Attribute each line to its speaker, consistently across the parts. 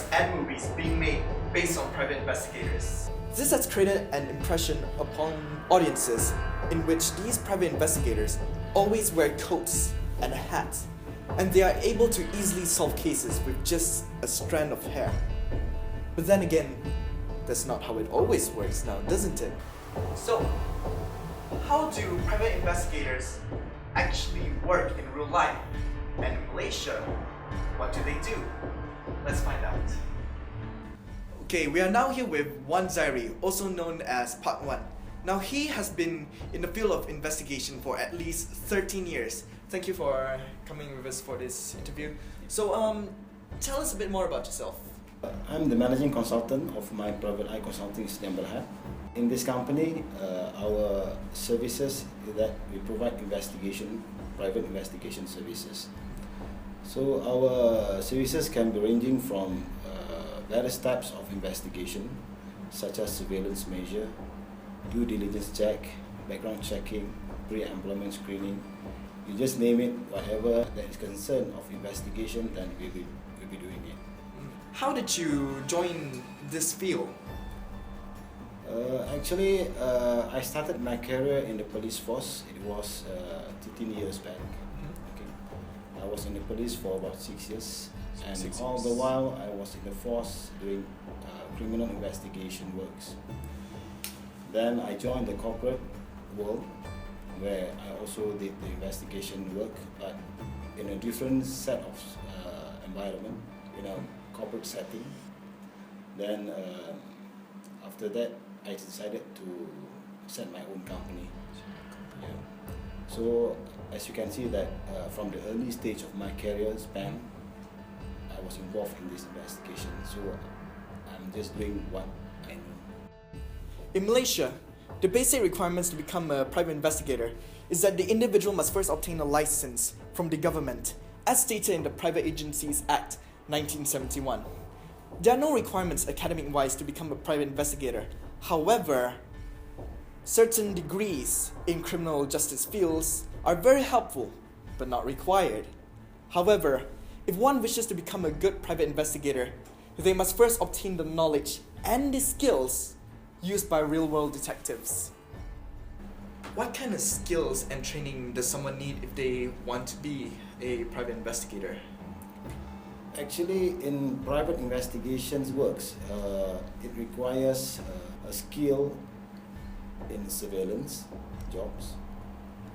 Speaker 1: programs and movies being made based on private investigators. This has created an impression upon audiences in which these private investigators always wear coats and a hat, and they are able to easily solve cases with just a strand of hair. But then again, that's not how it always works now, doesn't it? So, how do private investigators actually work in real life? And in Malaysia, what do they do? Let's find out. Okay, we are now here with Wan Zairi, also known as Part 1. Now, he has been in the field of investigation for at least 13 years. Thank you for coming with us for this interview. So, tell us a bit more about yourself.
Speaker 2: I'm the managing consultant of my private eye consulting Sdn Bhd. In this company, our services is that we provide private investigation services. So our services can be ranging from various types of investigation, such as surveillance measure, due diligence check, background checking, pre-employment screening. You just name it, whatever that is concerned of investigation, then we'll be doing it.
Speaker 1: How did you join this field?
Speaker 2: Actually, I started my career in the police force. It was 13 years back. Okay. I was in the police for about 6 years, and all the while I was in the force doing criminal investigation works. Then I joined the corporate world, where I also did the investigation work, but in a different set of environment, in a corporate setting. Then after that, I decided to set my own company. Yeah. So as you can see that from the early stage of my career span, I was involved in this investigation. So I'm just doing what I know.
Speaker 1: In Malaysia, the basic requirements to become a private investigator is that the individual must first obtain a license from the government, as stated in the Private Agencies Act 1971. There are no requirements academic-wise to become a private investigator. However, certain degrees in criminal justice fields are very helpful, but not required. However, if one wishes to become a good private investigator, they must first obtain the knowledge and the skills used by real-world detectives. What kind of skills and training does someone need if they want to be a private investigator?
Speaker 2: Actually, in private investigations works, it requires a skill in surveillance jobs,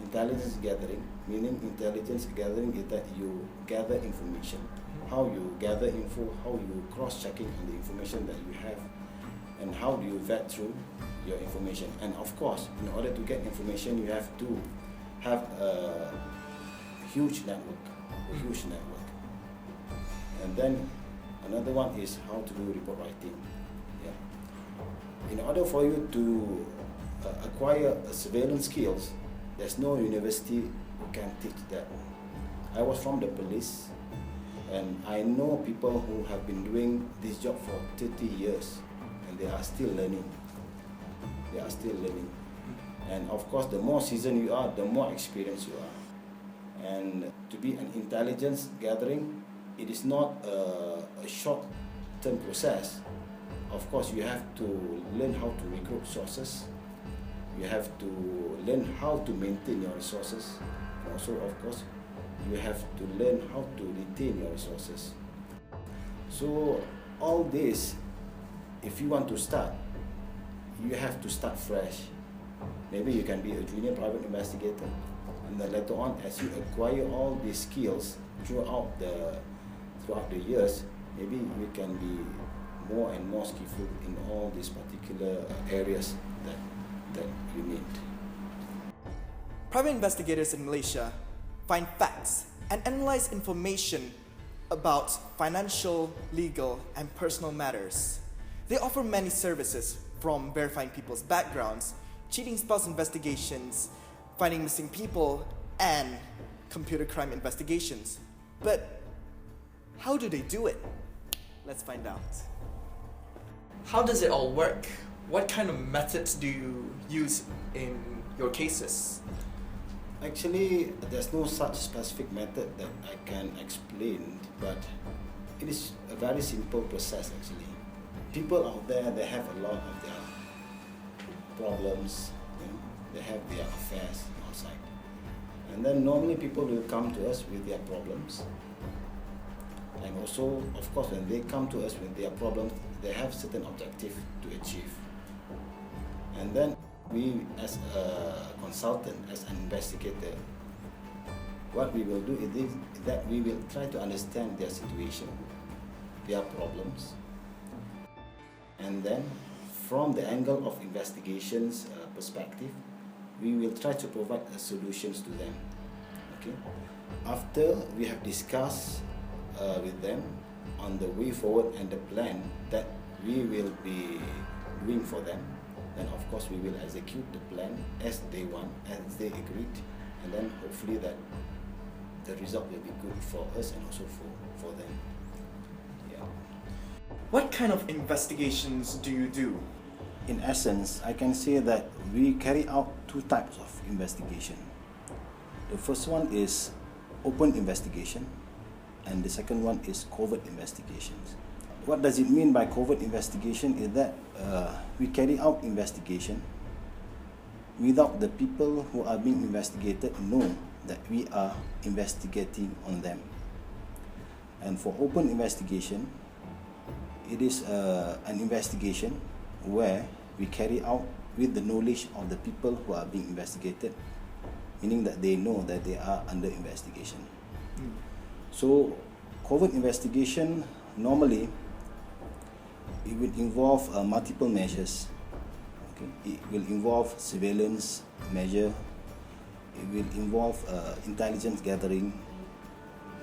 Speaker 2: intelligence gathering, meaning intelligence gathering is that you gather information, how you gather info, how you cross-checking on the information that you have, and how do you vet through your information. And of course, in order to get information, you have to have a huge network. And then another one is how to do report writing. Yeah. In order for you to acquire surveillance skills, there's no university who can teach that. I was from the police, and I know people who have been doing this job for 30 years, and they are still learning. And of course, the more seasoned you are, the more experienced you are. And to be an intelligence gathering, it is not a short-term process. Of course, you have to learn how to recruit sources. You have to learn how to maintain your resources. Also, of course, you have to learn how to retain your resources. So, all this, if you want to start, you have to start fresh. Maybe you can be a junior private investigator, and then later on, as you acquire all these skills throughout the years, maybe you can be more and more skillful in all these particular areas that you need.
Speaker 1: Private investigators in Malaysia find facts and analyze information about financial, legal, and personal matters. They offer many services, from verifying people's backgrounds, cheating spouse investigations, finding missing people, and computer crime investigations. But how do they do it? Let's find out. How does it all work? What kind of methods do you use in your cases?
Speaker 2: Actually, there's no such specific method that I can explain, but It is a very simple process actually. People out there, they have a lot of their problems, they have their affairs outside. And then normally people will come to us with their problems. And also, of course, when they come to us with their problems, they have certain objective to achieve. And then we, as a consultant, as an investigator, what we will do is that we will try to understand their situation, their problems, and then from the angle of investigation's perspective, we will try to provide solutions to them. Okay. After we have discussed with them on the way forward and the plan that we will be doing for them, then of course we will execute the plan as they want, as they agreed, and then hopefully that the result will be good for us and also for them. Yeah.
Speaker 1: What kind of investigations do you do?
Speaker 2: In essence, I can say that we carry out two types of investigation. The first one is open investigation, and the second one is covert investigations. What does it mean by covert investigation is that we carry out investigation without the people who are being investigated know that we are investigating on them. And for open investigation, it is an investigation where we carry out with the knowledge of the people who are being investigated, meaning that they know that they are under investigation. So covert investigation, normally it will involve multiple measures. Okay? It will involve surveillance measure, it will involve intelligence gathering,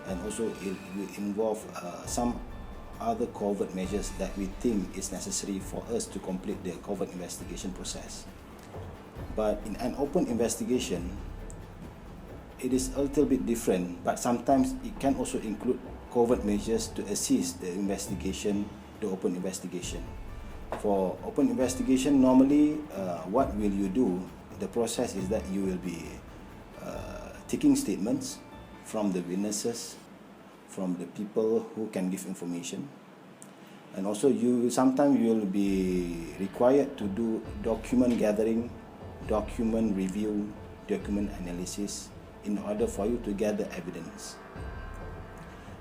Speaker 2: and also it will involve some other covert measures that we think is necessary for us to complete the covert investigation process. But in an open investigation, it is a little bit different, but sometimes it can also include covert measures to assist the investigation, the open investigation. For open investigation, normally what will you do? The process is that you will be taking statements from the witnesses, from the people who can give information, and also sometimes you will be required to do document gathering, document review, document analysis in order for you to gather evidence.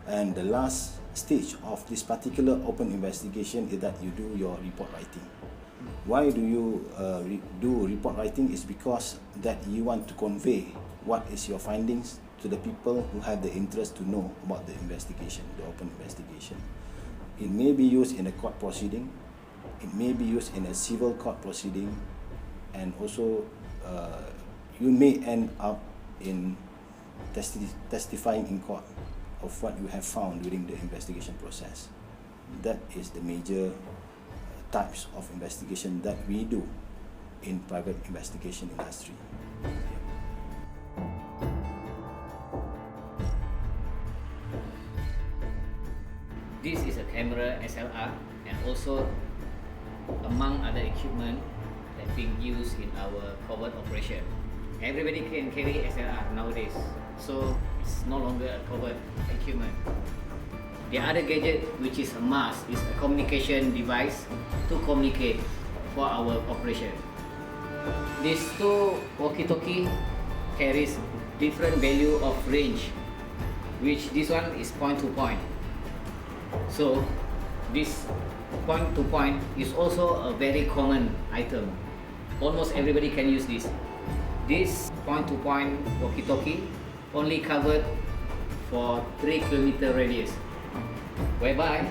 Speaker 2: And the last stage of this particular open investigation is that you do your report writing. Why do you do report writing? Is because that you want to convey what is your findings to the people who have the interest to know about the investigation, the open investigation. It may be used in a court proceeding, it may be used in a civil court proceeding, and also you may end up in testifying in court of what you have found during the investigation process. That is the major types of investigation that we do in private investigation industry.
Speaker 3: This is a camera SLR, and also among other equipment that being used in our covert operation. Everybody can carry SLR nowadays, so it's no longer a covert equipment. The other gadget, which is a must, is a communication device to communicate for our operation. These two walkie-talkie carries different value of range, which this one is point to point. So this point to point is also a very common item. Almost everybody can use this. This point to point walkie-talkie only covered for 3 km radius, whereby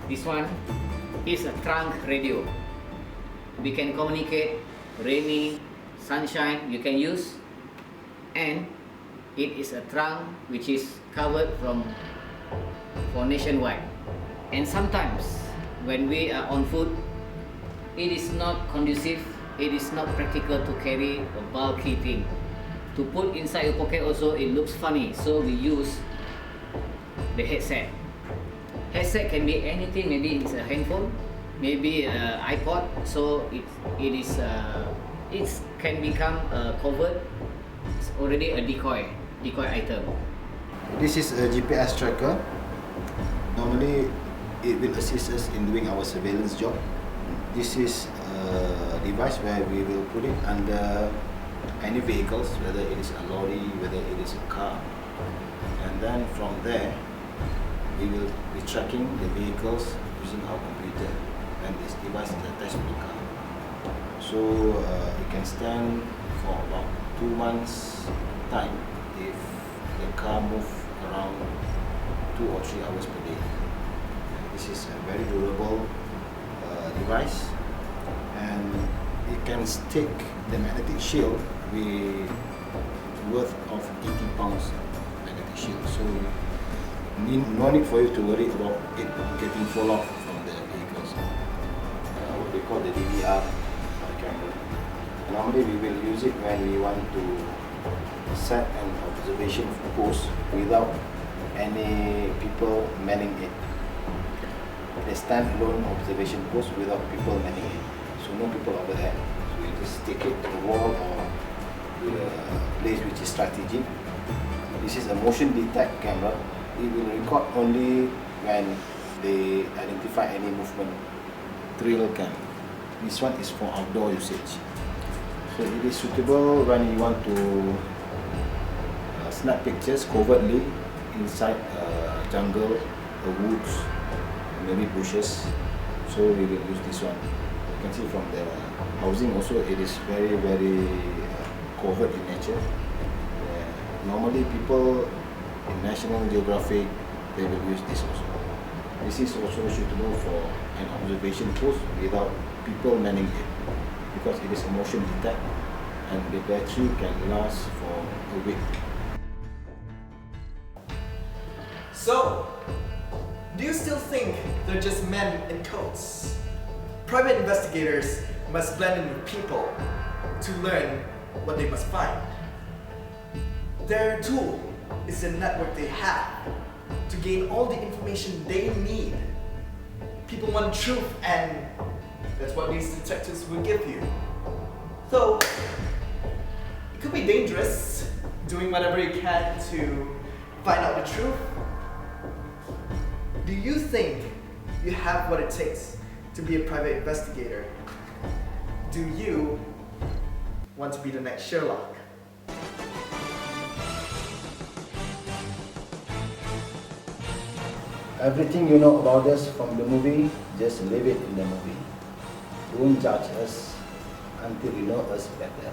Speaker 3: this one is a trunk radio. We can communicate rainy, sunshine, you can use, and it is a trunk which is covered for nationwide. And sometimes when we are on foot, it is not conducive, it is not practical to carry a bulky thing. To put inside your pocket also, it looks funny, so we use the headset. Headset can be anything, maybe it's a handphone, maybe an iPod, so it can become a covert. It's already a decoy item.
Speaker 4: This is a GPS tracker.
Speaker 2: Normally, it will assist us in doing our surveillance job. This is a device where we will put it under any vehicles, whether it is a lorry, whether it is a car. And then from there, we will be tracking the vehicles using our computer, and this device is attached to the car. So it can stand for about 2 months time if the car moves around 2 or 3 hours per day. This is a very durable device, and it can stick the magnetic shield with worth of 80 pounds magnetic shield. So no need for you to worry about it getting fall off from the vehicles. What they call the DVR camera. Normally we will use it when we want to set an observation post without any people manning it. A standalone observation post without people manning it. So no people over there. So you just stick it to the wall or to a place which is strategic. This is a motion detect camera. It will record only when they identify any movement. Trail cam. This one is for outdoor usage. So it is suitable when you want to snap pictures covertly inside a jungle, a woods, maybe bushes. So we will use this one. You can see from the housing also, it is very covered in nature. Normally people in National Geographic, they will use this also. This is also suitable for an observation post without people manning it, because it is a motion detect and the battery can last for a week.
Speaker 1: So, do you still think they're just men in coats? Private investigators must blend in with people to learn what they must find. Their tool is the network they have to gain all the information they need. People want truth, and that's what these detectives will give you. Though, it could be dangerous doing whatever you can to find out the truth. Do you think you have what it takes to be a private investigator? Do you want to be the next Sherlock?
Speaker 2: Everything you know about us from the movie, just leave it in the movie. Don't judge us until you know us better.